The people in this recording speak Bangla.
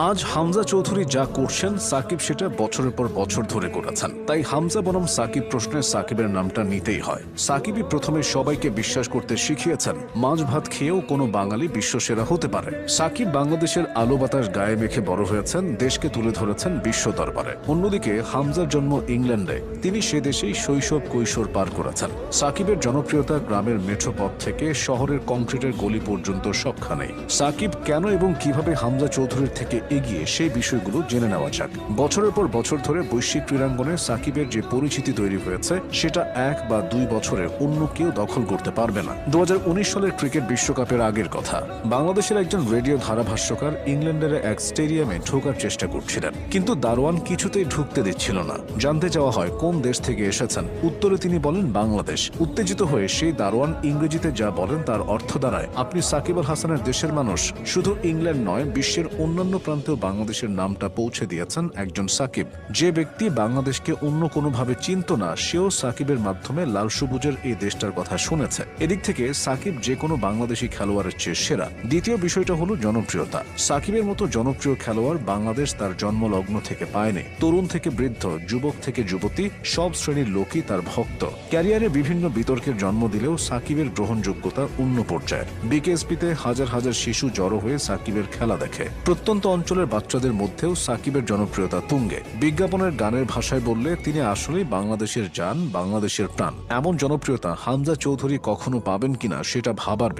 আজ হামজা চৌধুরী যা করছেন সাকিব সেটা বছরের পর বছর ধরে করেছেন। তাই হামজা বনাম সাকিব প্রশ্নে সাকিবের নামটা নিতেই হয়। সাকিবই প্রথমে সবাইকে বিশ্বাস করতে শিখিয়েছেন মাছ ভাত খেয়েও কোনো বাঙালি বিশ্বসেরা হতে পারে। সাকিব বাংলাদেশের আলো বাতাস গায়ে মেখে বড় হয়েছেন, দেশকে তুলে ধরেছেন বিশ্ব দরবারে। অন্যদিকে হামজার জন্ম ইংল্যান্ডে, তিনি সে দেশেই শৈশব কৈশোর পার করেছেন। সাকিবের জনপ্রিয়তা গ্রামের মেঠো পথ থেকে শহরের কংক্রিটের গলি পর্যন্ত সবখানেই। সাকিব কেন এবং কিভাবে হামজা চৌধুরীর থেকে এগিয়ে সেই বিষয়গুলো জেনে নেওয়া যাক। বছরের পর বছর ধরে বৈশ্বিক ক্রীড়াঙ্গনে সাকিবের যে পরিচিতি তৈরি হয়েছে সেটা 1 বা 2 বছরে অন্য কেউ দখল করতে পারবে না। 2019 সালের ক্রিকেট বিশ্বকাপের আগের কথা। বাংলাদেশের একজন রেডিও ধারাভাষ্যকার ইংল্যান্ডের এক স্টেডিয়ামে ঢোকার চেষ্টা করছিলেন, কিন্তু দারোয়ান কিছুতেই ঢুকতে দিচ্ছিল না। জানতে চাওয়া হয় কোন দেশ থেকে এসেছেন, উত্তরে তিনি বলেন বাংলাদেশ। উত্তেজিত হয়ে সেই দারোয়ান ইংরেজিতে যা বলেন তার অর্থ দাঁড়ায়, আপনি সাকিব আল হাসানের দেশের মানুষ। শুধু ইংল্যান্ড নয়, বিশ্বের অন্যান্য প্রান্তেও বাংলাদেশের নামটা পৌঁছে দিয়েছেন একজন সাকিব। যে ব্যক্তি বাংলাদেশকে অন্য কোনোভাবে চিনত না, সেও সাকিবের মাধ্যমে লাল সবুজের এই দেশটার কথা শুনেছে। এদিক থেকে সাকিব যে কোনো বাংলাদেশি খেলোয়াড়ের চেয়ে সেরা। দ্বিতীয় বিষয়টা হলো জনপ্রিয়তা। সাকিবের মতো জনপ্রিয় খেলোয়াড় বাংলাদেশ তার জন্মলগ্ন থেকে পায়নি। তরুণ থেকে বৃদ্ধ, যুবক থেকে যুবতী, সব শ্রেণীর লোকই তার ভক্ত। ক্যারিয়ারে বিভিন্ন বিতর্কের জন্ম দিলেও সাকিবের গ্রহণযোগ্যতা অন্য পর্যায়ে। বিকেএসপিতে হাজার হাজার শিশু জড়ো হয়ে সাকিবের খেলা দেখে। প্রত্যন্ত অঞ্চলের বাচ্চাদের মধ্যেও সাকিবের জনপ্রিয়তা তুঙ্গে। বিজ্ঞাপনের গানের ভাষায় বললে তিনি আসলেই বাংলাদেশের জান, বাংলাদেশের প্রাণ। এমন জনপ্রিয়তা হামজা চৌধুরী কখনো পাবেন কিনা সেটা ভাবার